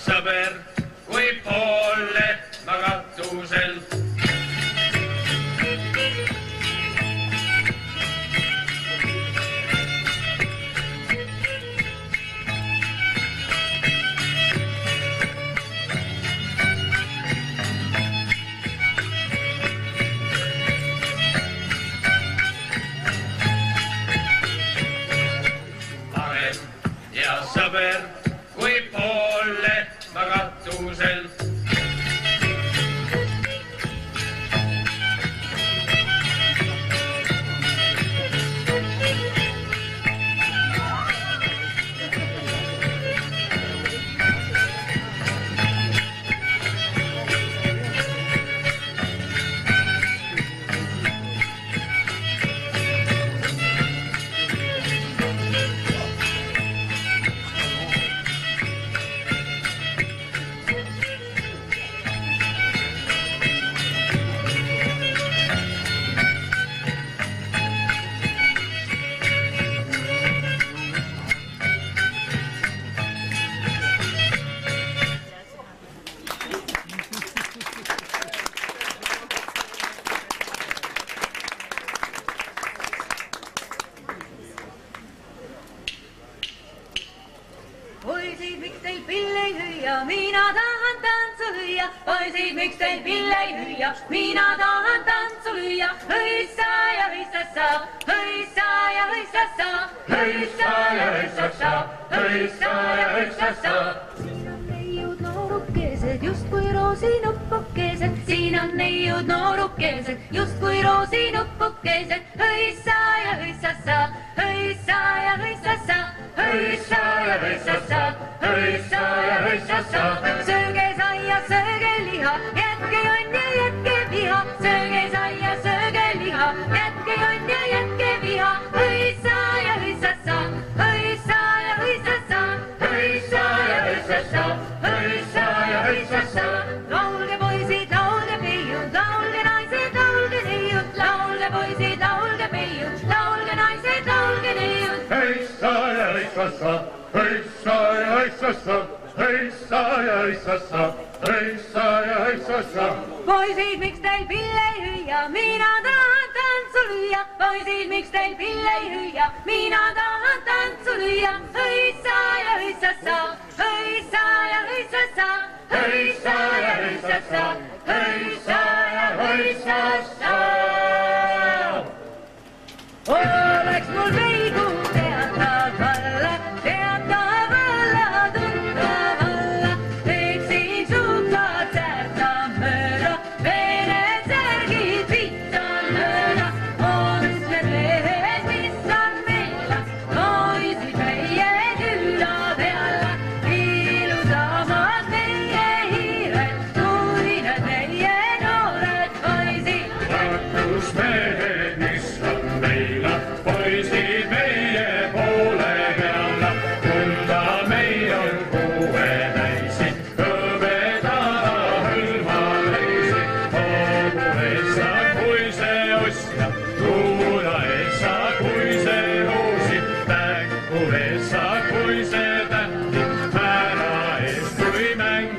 Sõber kui poole magatusel. Parem ja sõber kui poole magatusel. Poisid, miks teil pille ei hüüa, mina tahan tantsu lüüa. Poisid, miks teil pille ei hüüa, mina tahan tantsu lüüa. Hõissa ja hõissassa, hõissa ja hõissassa, hõissa ja hõissassa, hõissa ja hõissassa. Siin on neiud noorukesed, justkui roosinuppukesed. Siin on neiud noorukesed, justkui roosinuppukesed. Hõissa ja hõissassa, hõissa ja hõissassa, hõissa ja hõissassa, hõissa ja hõissassa. Sööge saia, sööge liha, jätke jonn ja jätke viha. Sööge saia, sööge liha, jätke jonn ja jätke viha. Hõissa ja hõissassa, hõissa ja hõissassa, hõissa ja hõissassa, hõissa ja hõissassa. Laulge poisid, laulge peiud, laulge naised, laulge neiud. Laulge poisid, laulge peiud, laulge naised, laulge neiud. Hõissa ja hõissassa, hõissa ja hõissassa, hõissa ja hõissassa, hõissa ja hõissassa. Poisid, miks teil pille ei hüüa, mina tahan tantsu lüüa. Poisid, miks teil pille ei hüüa, mina tahan tantsu lüüa. Hõissa ja hõissassa, hõissa ja hõissassa, hõissa ja hõissassa, hõissa ja hõissassa. Oleks mul veigu teatav valla, teatav valla, tuntav valla. Teeksin suhtad säärta mööda, veened särgid vitsan mööda. On need mehed, mis on meile, poisid meie küla peale. Ilusamad meie hiired, kui need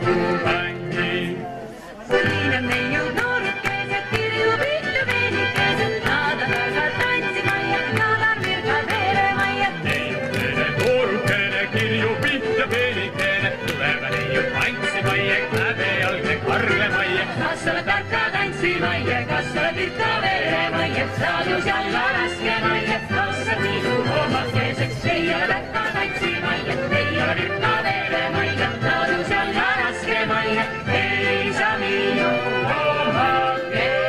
kuubandi. Siin on neiud noorukesed, kirju pihtu peenikesed, nad on väga tantsimaiad, nad on virgad veeremaiad. Neiukene, noorukene, kirju pihtu peenikene, tuleb neiu tantsimaiad, läbejalgne karlemaiad. Kas oled tarka tantsimaiad, kas oled virga veeremaiad, saadus jalla raske maiad, kas on minu omakeseks, ei ole tarka tantsimaiad, ei ole virga veeremaiad, saadus jalla raske maiad, ei saa minu omakeseks.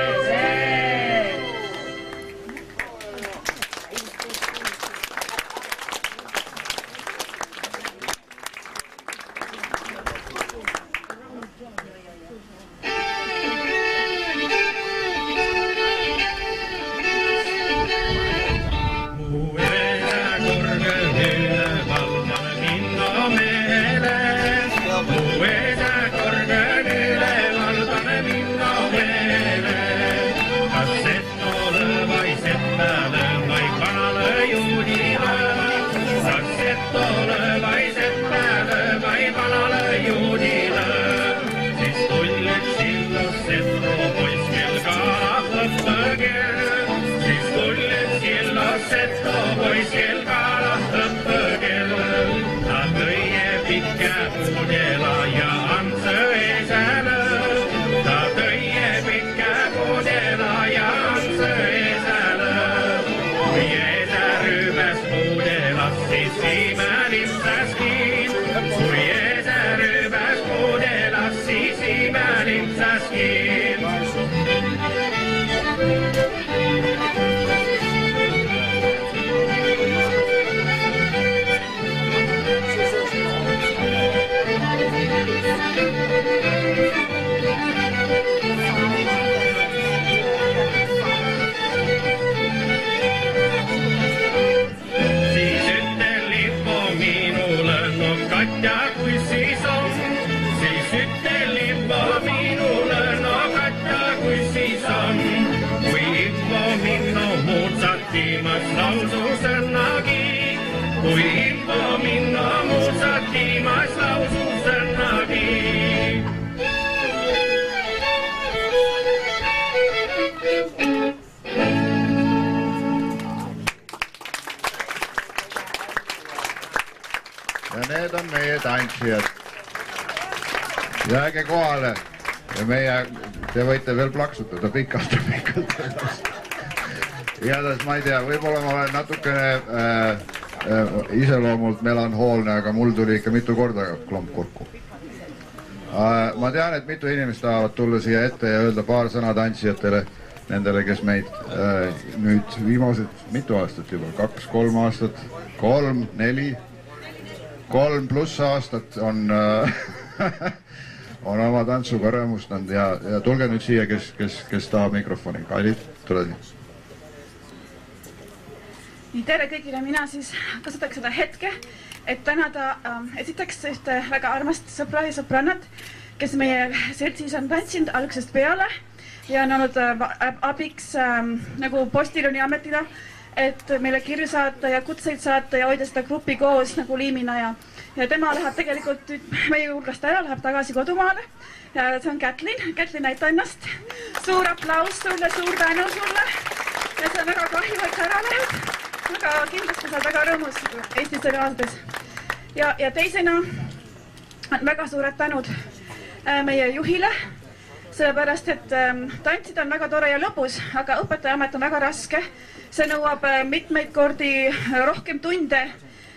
Kui info minna muusatiimas laususennagi. Ja need on meie tantsijad. Jääge kohale ja te võite veel plaksutada pikalt. Igatahes ma ei tea, võib-olla ma olen natukene iseloomult melanhoolne, aga mul tuli ikka mitu korda klomp kurku. Ma tean, et mitu inimest tahavad tulla siia ette ja öelda paar sõna tantsijatele, nendele, kes meid nüüd viimased mitu aastat juba, 2-3 aastat, 3, 4, 3+ aastat on oma tantsuga rõõmustanud ja tulge nüüd siia, kes tahab mikrofoni. Kaili, tule nii. Tere kõigile, mina siis kasutaks seda hetke, et tänada esiteks ühte väga armast sõpra ja sõbrannat, kes meie seltsis on tantsinud algusest peale ja on olnud abiks nagu postiloni ametile, et meile kirju saata ja kutseid saata ja hoida seda grupi koos nagu liimina ja tema läheb tegelikult meie hulgast ära, läheb tagasi kodumaale ja see on Kätlin. Kätlin, näita ennast. Suur aplaus sulle, suur tänu sulle ja see on väga kahju, et sa ära lähed. Aga kindlasti sa oled väga rõõmus Eestis reaalses. Ja teisena väga suured tänud meie juhile, sellepärast et tantsida on väga tore ja lõbus, aga õpetajaamet on väga raske. See nõuab mitmeid kordi rohkem tunde,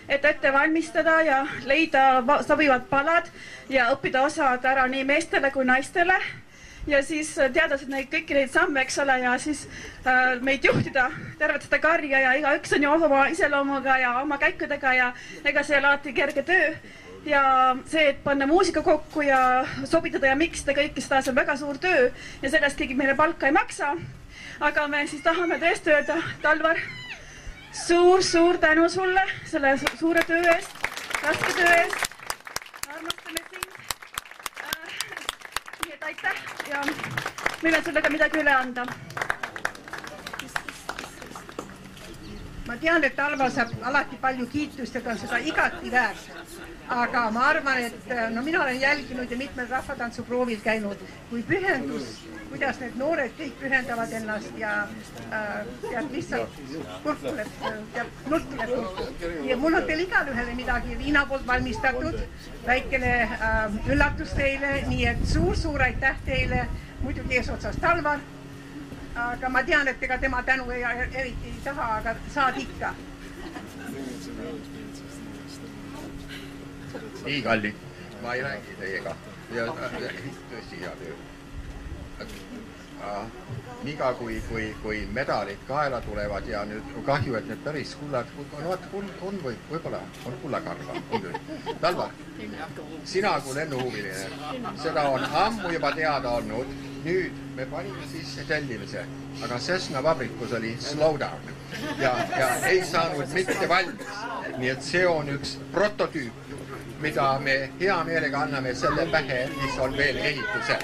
et ette valmistada ja leida sobivad palad ja õppida osad ära nii meestele kui naistele. Ja siis teades kõiki neid samme, eks ole, ja siis meid juhtida tervet seda karja ja igaüks on ju oma iseloomuga ja oma käikudega ja ega see alati kerge töö. Ja see, et panna muusika kokku ja sobitada ja miksida kõike seda, see on väga suur töö ja sellest keegi meile palka ei maksa. Aga me siis tahame tõesti öelda, Talvar, suur tänu sulle selle suure töö eest, raske töö eest. Armastame sind. Nii et aitäh ja meil on sulle ka midagi üle anda. Ma tean, et Talva saab alati palju kiitust ja ta on seda igati väärt. aga ma arvan, et no mina olen jälginud ja mitmel rahvatantsuproovil käinud, kui pühendus, kuidas need noored kõik pühendavad ennast ja tead lihtsalt kurk tuleb, nult tuleb kurku. Ja mul on teil igalühele midagi Liina poolt valmistatud, väikene üllatus teile, nii et suur-suur aitäh teile, muidugi eesotsas Talvar, aga ma tean, et ega tema tänu eriti ei taha, aga saad ikka. Nii kallid, ma ei räägi teiega ja tõesti hea töö. Niga kui medalid kaela tulevad ja nüüd kahju, et need päris kullad, on võib-olla on kullakarva. Talvar, sina kui lennuhuviline, seda on ammu juba teada olnud, nüüd me panime sisse tellimise, aga Cessna vabrikus oli slowdown ja ei saanud mitte valmis, nii et see on üks prototüüp, mida me hea meelega anname selle pähe, mis on veel ehitusel.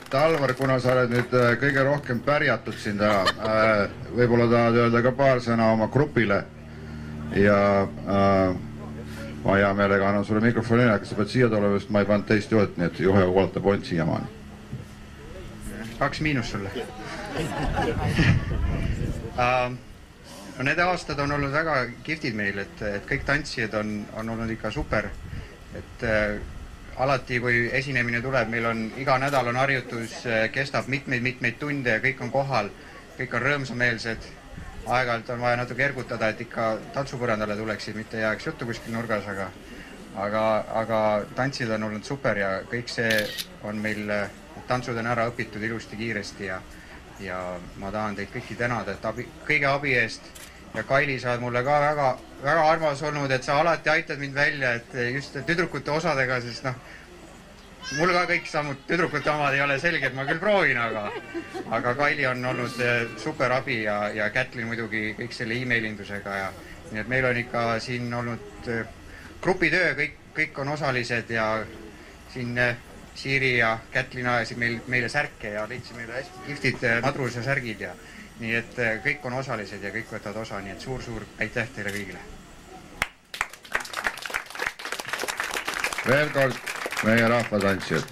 Talvar, kuna sa oled nüüd kõige rohkem pärjatud siin täna, võib-olla tahad öelda ka paar sõna oma grupile ja ma hea meelega annan sulle mikrofoni, kas sa pead siia tulema, sest ma ei pannud teist juhet, nii et juhe Valter Pont siiamaani. 2 miinus sulle. No need aastad on olnud väga kihvtid meil, et kõik tantsijad on olnud ikka super, et alati, kui esinemine tuleb, meil on iga nädal on harjutus, kestab mitmeid tunde ja kõik on kohal, kõik on rõõmsameelsed, aeg-ajalt on vaja natuke ergutada, et ikka tantsupõrandale tuleksid, mitte jääks juttu kuskil nurgas, aga tantsijad on olnud super ja kõik see on meil, tantsud on ära õpitud ilusti kiiresti ja ma tahan teid kõiki tänada, et kõige abi eest ja Kaili, sa oled mulle ka väga armas olnud, et sa alati aitad mind välja, et just tüdrukute osadega, sest noh, mul ka kõik sammud tüdrukute omad ei ole selged, ma küll proovin, aga Kaili on olnud super abi ja Kätlin muidugi kõik selle e-mailindusega ja nii et meil on ikka siin olnud grupitöö, kõik on osalised ja siin Siiri ja Kätlin ajasid meile särke ja leidsid meile hästi kihvtid nadrus ja särgid ja nii et kõik on osalised ja kõik võtavad osa, nii et suur aitäh teile kõigile. Veel kord meie rahvatantsijad.